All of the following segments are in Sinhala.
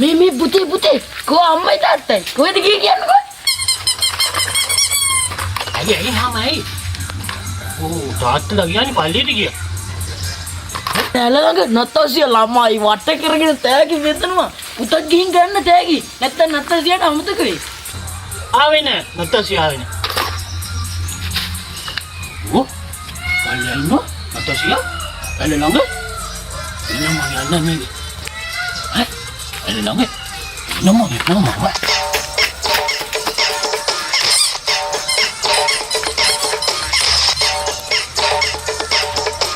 මේ පුතේ කෝ අම්මයි තාත්තයි කොහෙද ගියේ කියන්නකෝ. ඇයි මාමයි තාත්තලා කියන්නේ පල්ලියට ගියා. ළඟ නත්තසිය ළමයි වට කරගෙන තෑගි වෙතනවා. පුතත් ගිහින් ගන්න තෑගි. නැත්තම් නත්තසියට අමතක වෙයි. ආවේ නෑ නත්තසිය ආවේ නෑ. ඕ පල්ලියන්න නත්තසිය පල්ලි ළඟ ඉන්න මම යන්න මේ. හරි පල්ලි ළඟ නම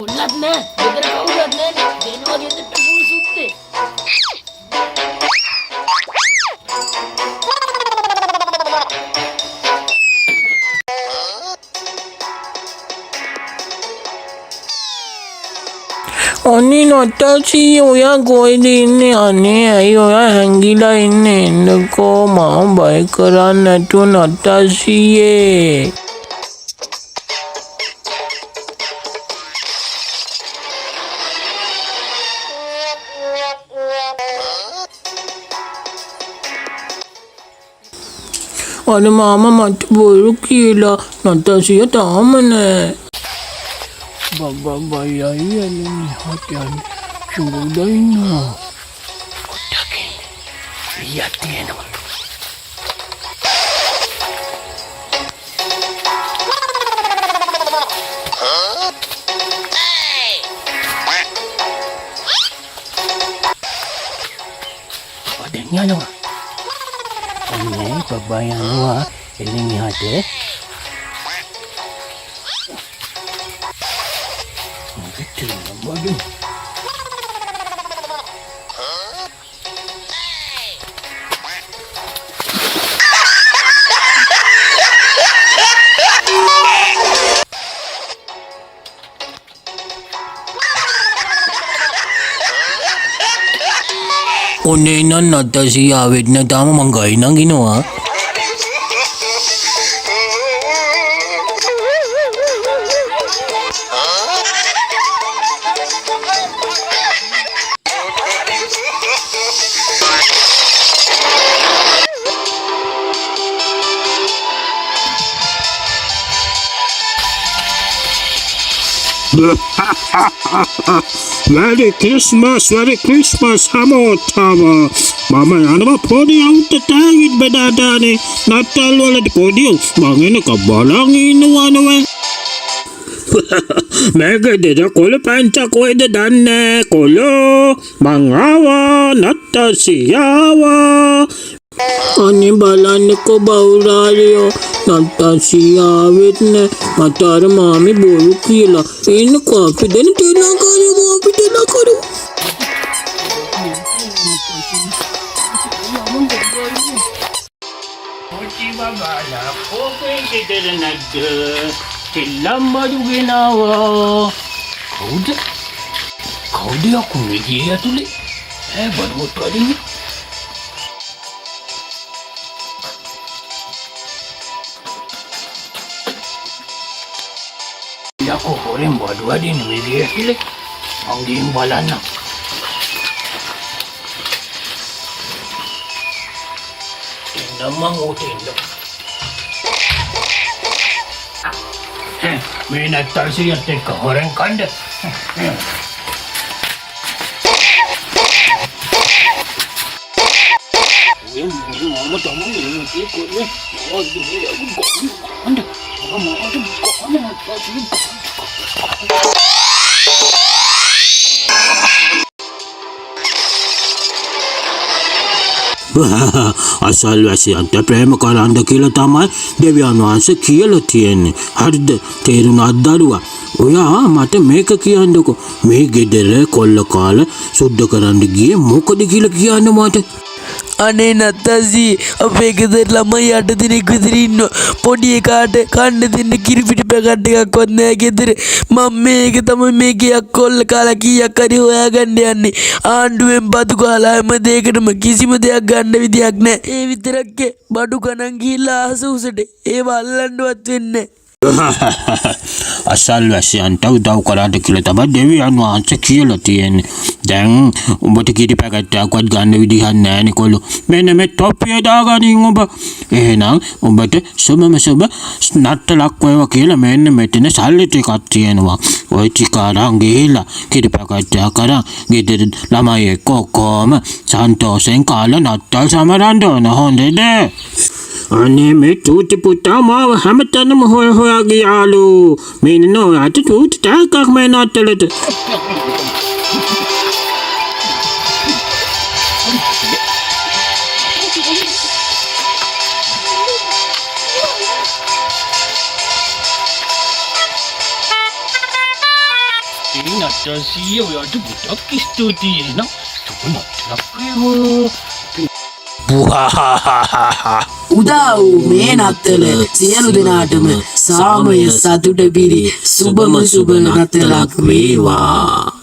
උන්නත් නෑ ගෙදර කවුරුත් නෑ දෙනවා ගෙදරට පොල් සුත්තේ. අනේ නත්තසී ඔයා කොහෙද ඉන්නේ? අනේ ඇයි ඔයා හැංගිලා ඉන්නේ? එන්නකෝ මම බය කරන්නේ නැතුව නත්තසීයේ. අනේ මාමා මට බොරු කියලා නත්තසිය තාම නෑ. Baba yai ani hatian chungudaina kotake yatiena adanya no anne baba yanwa elini hate Onne nan nත්තසී ආවෙත් නෑ තාම මං ගයි නගිනවා. Merry Christmas hamotama mama yanama podi awuta tagit bedadane natal walata podi mං එනක බලන් ඉන්නවා නෝ මේකද කොළ පංච කොහෙද දන්නේ කොළෝ මං ආවා නත්තසිය ආවා. අනේ බලන්නකෝ බෞරාලියෝ නත්තසිය ආවෙත් නෑ. මට අර මාමි බොරු කියලා එන්නකෝ අපි දෙන්න තේරුම් කරමු අපි දෙන්න කරු. Pochi babala kopen ගෙදර නැද්ද? තෙල්ලම්බඩු ගෙනාවා. කවුද යකුනේ ගියේ ඇතුලේ? බලමුත් වදින්නේ. යකෝ හොරෙන් බඩු වදින්නේ මේ ගියේ ඇතුලේ. මං ගිහින් බලන්න. Namang utin. May nagtalsi at kahorang kanda. අසල්වැසියන්ට ප්‍රේම කරන්න කියලා තමයි දෙවියන් වහන්සේ කියලා තියෙන්නේ. හරිද? තේරුණාද දරුවා? ඔයා මට මේක කියන්නකෝ. මේ ගෙදර කොල්ල කාලා සුද්ධ කරන්න ගියේ මොකද කියලා කියන්න මට. අනේ නත්තසී අපේ ගෙදර ළමයි 8 දිනක් විතර ඉන්නවා. පොඩි එකාට කන්න දෙන්න කිරිපිටි පැකට් එකක්වත් නෑ ගෙදර. මම මේක තමයි මේකේ කොල්ල කාලා කීයක් හරි හොයාගන්න යන්නේ. ආණ්ඩුවෙන් බදු කාලා හැම දෙයකටම කිසිම දෙයක් ගන්න විදියක් නෑ. ඒ විතරක් බඩු ගණන් ගිහිල්ලා අහස උසට ඒව අල්ලන්නවත් වෙන්නේ නෑ. අසල්වැසියන්ට උදව් කරාට කියලා තමයි දෙවියන් වහන්සේ කියලා තියෙන්නේ. දැන් උඹට කිරි පැකට්ටයක්වත් ගන්න විදිහක් නැහැ නිකොල්ලෝ. මෙන්න මේ තොප්පිය දාගනින් ඔබ. එහෙනම් උඹට සුබම සුබ නට්ටලක් වේවා කියලා මෙන්න මෙතන සල්ලි ටිකක් තියෙනවා. ඔය ටික අරන් ගිහිල්ලා කිරි පැකට්ටයක් අරන් ගෙදර ළමයි එක්ක ඔක්කොම සන්තෝෂෙන් කාලා නට්ටල් සමරන්න ඕන. හොඳද? අනේ මේ චූටි පුතා මාව හැමතැනම හොයා ගියාලු. මෙන්න නෝයාට චූටි ටැක්කක් මේ නට්ටලට. නත්තසිය ඔයාට ගොඩක් ස්තුතියි නේද? සුබ නත්තලක් වේවා. උදා වූ මේ නත්තල සියලු දෙනාටම සාමය සතුට පිරි සුබම සුබ නත්තලක් වේවා.